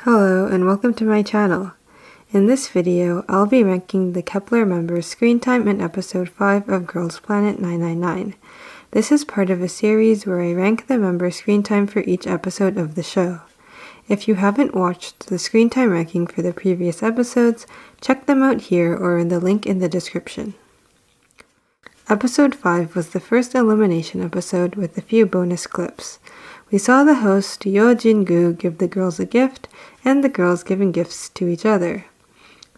Hello and welcome to my channel. In this video, I'll be ranking the KEP1ER members' screen time in episode 5 of Girls Planet 999. This is part of a series where I rank the members' screen time for each episode of the show. If you haven't watched the screen time ranking for the previous episodes, check them out here or in the link in the description. Episode 5 was the first elimination episode with a few bonus clips. We saw the host Yo Jin-gu give the girls a gift, and the girls giving gifts to each other.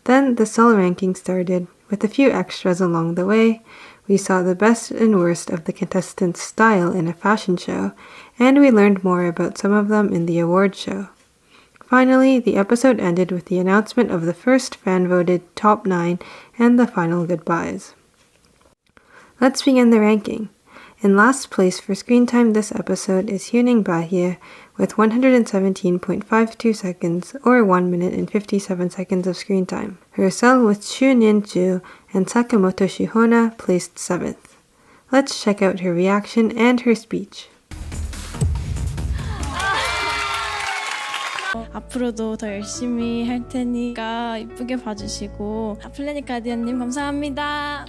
Then the cell ranking started, with a few extras along the way. We saw the best and worst of the contestants' style in a fashion show, and we learned more about some of them in the award show. Finally, the episode ended with the announcement of the first fan-voted top 9 and the final goodbyes. Let's begin the ranking. In last place for screen time this episode is Hyuning Bahye with 117.52 seconds or 1 minute and 57 seconds of screen time. Herself with Shu Nin-ju and Sakamoto Shihona placed 7th. Let's check out her reaction and her speech. 앞으로도 더 열심히 할 테니까 이쁘게 봐주시고 플래닛 가디언님 감사합니다.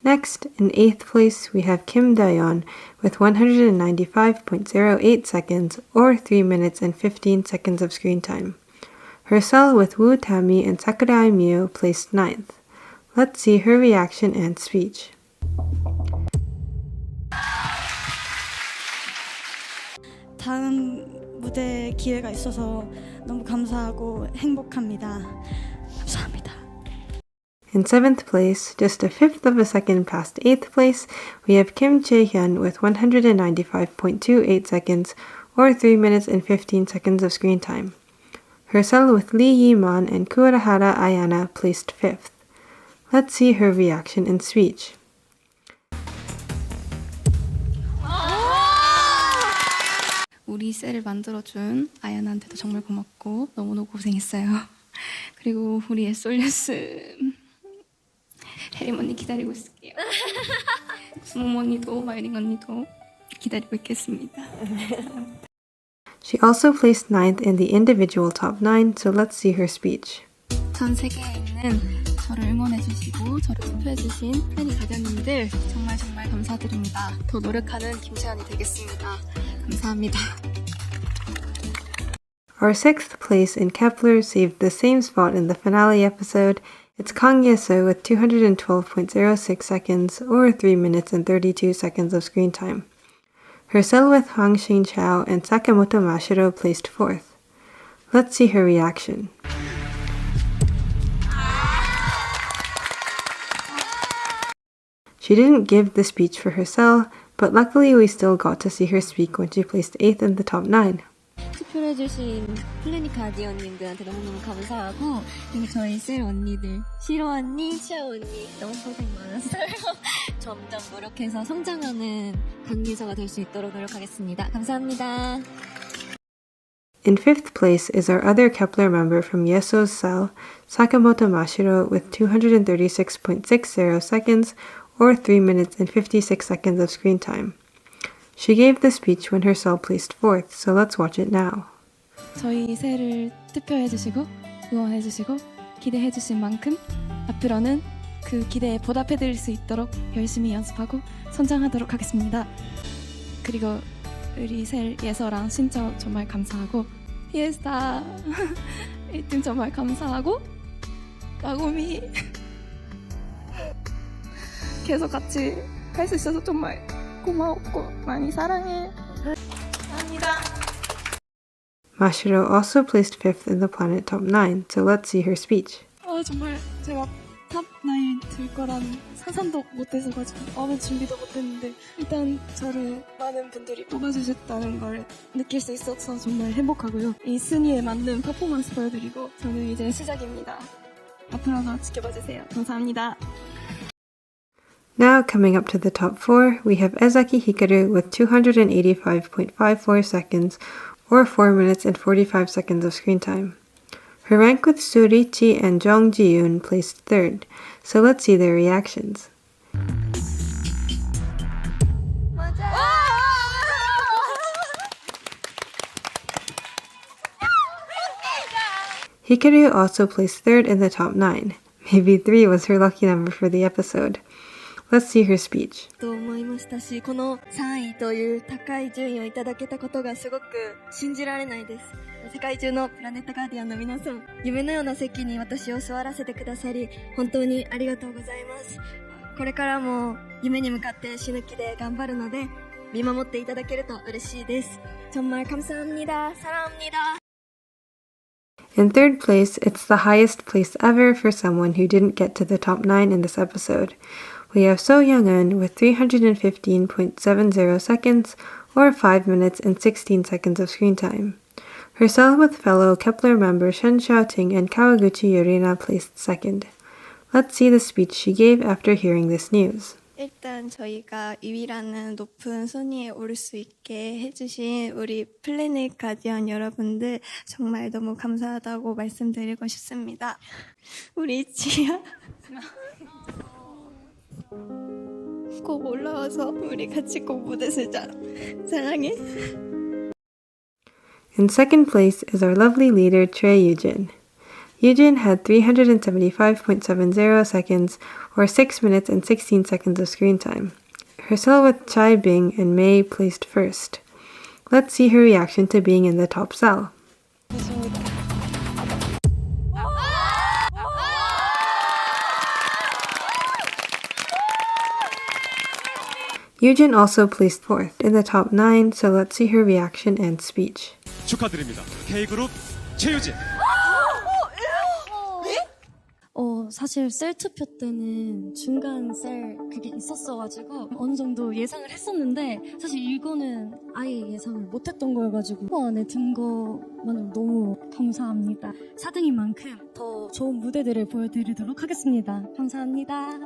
Next, in 8th place, we have Kim Daeon with 195.08 seconds or 3 minutes and 15 seconds of screen time. Herself with Woo Tammy and Sakurai Mio placed 9th. Let's see her reaction and speech. 다음 무대 기회가 있어서 너무 감사하고 행복합니다. 감사합니다. In 7th place, just a fifth of a second past 8th place, we have Kim Jae-hyun with 195.28 seconds or 3 minutes and 15 seconds of screen time. Herself with Lee Yi-man and Kurahara Ayana placed 5th. Let's see her reaction and speech. 우리 셀을 만들어준 아야나한테도 정말 고맙고 너무너무 고생했어요. 그리고 우리 에솔레스 혜림 언니 기다리고 있을게요. 수몽 언니도 마이링 언니도 기다리고 있겠습니다. She also placed 9th in the individual top 9, so let's see her speech. 전 세계에 있는 저를 응원해주시고 저를 투표해주신 플래닛 가디언님들 정말 감사드립니다. 더 노력하는 김채연이 되겠습니다. 감사합니다. Our 6th place in KEP1ER saved the same spot in the finale episode. It's Kang Ye-seo with 212.06 seconds or 3 minutes and 32 seconds of screen time. Herself with Hwang Shin-chao and Sakamoto Mashiro placed 4th. Let's see her reaction. She didn't give the speech for herself, but luckily we still got to see her speak when she placed 8th in the top 9. 투표해주신 플래닛 가디언님들한테 너무너무 감사하고 그리고 저희 셀 언니들 시로 언니, 치아 언니 너무 고생 많았어요. 점점 노력해서 성장하는 강예서가 될 수 있도록 노력하겠습니다. 감사합니다. In 5th place is our other KEP1ER member from Yeso's cell, Sakamoto Mashiro with 236.60 seconds or 3 minutes and 56 seconds of screen time. She gave the speech when her cell placed 4th, so let's watch it now. 저희 셀을 투표해주시고 응원해주시고 기대해주신 만큼 앞으로는 그 기대에 보답해드릴 수 있도록 열심히 연습하고 성장하도록 하겠습니다. 그리고 우리 셀 예서랑 신청 정말 감사하고 피에스타 1등 정말 감사하고 나고미 계속 같이 할 수 있어서 정말 고마웠고 많이 사랑해. 감사합니다. Mashiro also placed 5th in the planet top 9, so let's see her speech. 정말 제가 탑 9 들 거란 상상도 못해서가지고 아무 준비도 못했는데 일단 저를 많은 분들이 뽑아주셨다는 걸 느낄 수 있어서 정말 행복하고요. 이 순위에 맞는 퍼포먼스 보여드리고 저는 이제 시작입니다. 앞으로도 지켜봐주세요. 감사합니다. Now coming up to the top 4, we have Ezaki Hikaru with 285.54 seconds or 4 minutes and 45 seconds of screen time. Her rank with Surichi and Jong Ji-yoon placed 3rd, so let's see their reactions. Hikaru also placed third in the top 9. Maybe 3 was her lucky number for the episode. Let's see her speech. と思いましたし、この3位という高い順位をいただけたことがすごく信じられないです。世界中のプラネットガーディアンの皆さん、夢のような席に私を座らせてくださり、本当にありがとうございます。これからも夢に向かって死ぬ気で頑張るので、見守っていただけると嬉しいです。정말 감사합니다. 사랑합니다. In third place, it's the highest place ever for someone who didn't get to the top 9 in this episode. We have So Young-eun with 315.70 seconds, or 5 minutes and 16 seconds of screen time. Herself with fellow Kep1er member Shen Xiaoting and Kawaguchi Yurina placed second. Let's see the speech she gave after hearing this news. 일단 저희가 2위라는 높은 순위에 오를 수 있게 해주신 우리 플래닛 가디언 여러분들 정말 너무 감사하다고 말씀드리고 싶습니다. 우리 지아 꼭 올라와서 우리 같이 꼭 무대 쓰자. 사랑해. In second place is our lovely leader Trey Yujin. Yujin had 375.70 seconds, or 6 minutes and 16 seconds of screen time. Herself with Chai Bing and Mei placed first. Let's see her reaction to being in the top cell. Yujin also placed fourth in the top 9, so let's see her reaction and speech. 축하드립니다. K그룹 최유진. 사실 셀 투표 때는 중간 셀 그게 있었어가지고 어느 정도 예상을 했었는데 사실 이거는 아예 예상을 못했던 거여가지고 후보 안에 든 거만으로 너무 감사합니다. 4등인 만큼 더 좋은 무대들을 보여드리도록 하겠습니다. 감사합니다.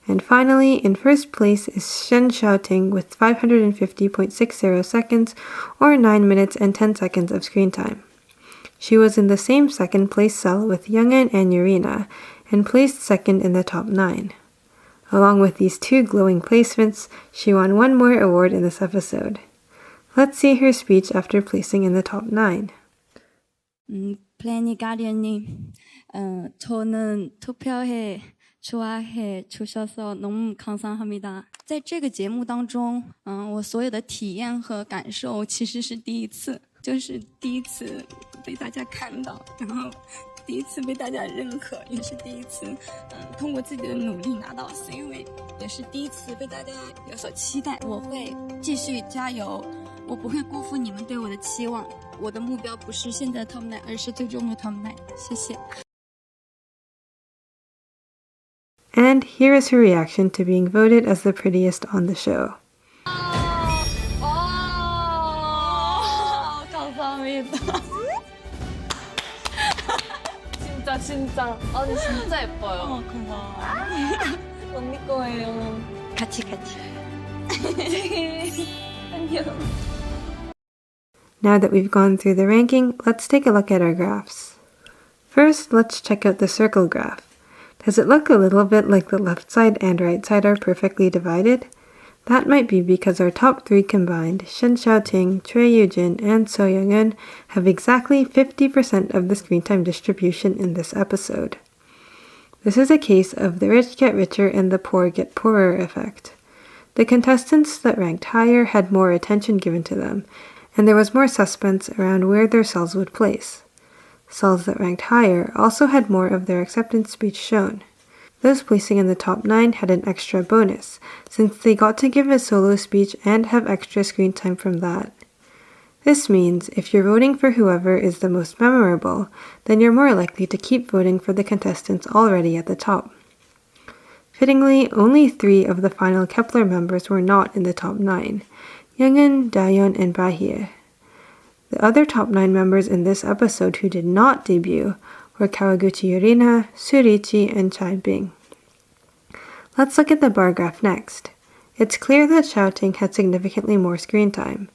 And finally, in first place is Shen Xiaoting with 550.60 seconds, or 9 minutes and 10 seconds of screen time. She was in the same second place cell with Youngin and Yurina, and placed second in the top 9. Along with these two glowing placements, she won one more award in this episode. Let's see her speech after placing in the top 9. 플래닛 가디언님, 저는 투표해 좋아해 주셔서 너무 감사합니다. 在这个节目当中，我所有的体验和感受其实是第一次，就是第一次被大家看到，然后第一次被大家认可，也是第一次，通过自己的努力拿到 C 位，也是第一次被大家有所期待。我会继续加油，我不会辜负你们对我的期望。我的目标不是现在 Top 9，而是最终的 Top 9。谢谢。And here is her reaction to being voted as the prettiest on the show. 감사합니다. 진짜 아니 진짜 예뻐요. 고마워. 언니 거예요. 같이. 안녕. Now that we've gone through the ranking, let's take a look at our graphs. First, let's check out the circle graph. Does it look a little bit like the left side and right side are perfectly divided? That might be because our top 3 combined, Shen Xiaoting, Trey Yujin, and So Young-eun, have exactly 50% of the screen time distribution in this episode. This is a case of the rich get richer and the poor get poorer effect. The contestants that ranked higher had more attention given to them, and there was more suspense around where their cells would place. Cells that ranked higher also had more of their acceptance speech shown. Those placing in the top 9 had an extra bonus, since they got to give a solo speech and have extra screen time from that. This means if you're voting for whoever is the most memorable, then you're more likely to keep voting for the contestants already at the top. Fittingly, only 3 of the final Kep1er members were not in the top 9, Youngin, Dayeon, and Bahie. The other top 9 members in this episode who did not debut were Kawaguchi Yurina, Surichi, and Chai Bing. Let's look at the bar graph next. It's clear that Xiaoting had significantly more screen time.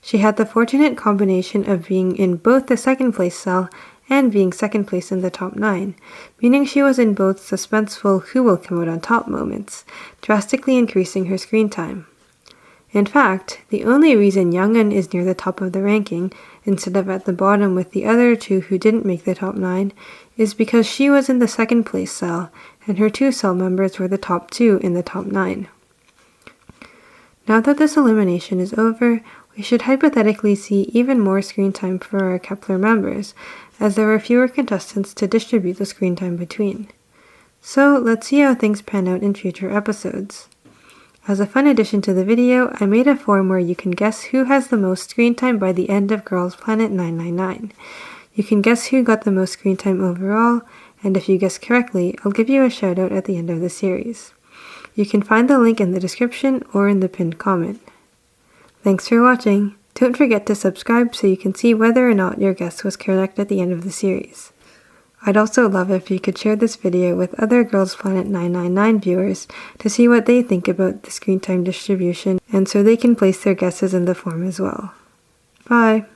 She had the fortunate combination of being in both the second place cell and being second place in the top 9, meaning she was in both suspenseful who will come out on top moments, drastically increasing her screen time. In fact, the only reason Youngun is near the top of the ranking, instead of at the bottom with the other two who didn't make the top 9, is because she was in the second place cell, and her 2 cell members were the top 2 in the top 9. Now that this elimination is over, we should hypothetically see even more screen time for our Kep1ER members, as there were fewer contestants to distribute the screen time between. So let's see how things pan out in future episodes. As a fun addition to the video, I made a form where you can guess who has the most screen time by the end of Girls Planet 999. You can guess who got the most screen time overall, and if you guess correctly, I'll give you a shout out at the end of the series. You can find the link in the description or in the pinned comment. Thanks for watching. Don't forget to subscribe so you can see whether or not your guess was correct at the end of the series. I'd also love if you could share this video with other Girls Planet 999 viewers to see what they think about the screen time distribution and so they can place their guesses in the form as well. Bye!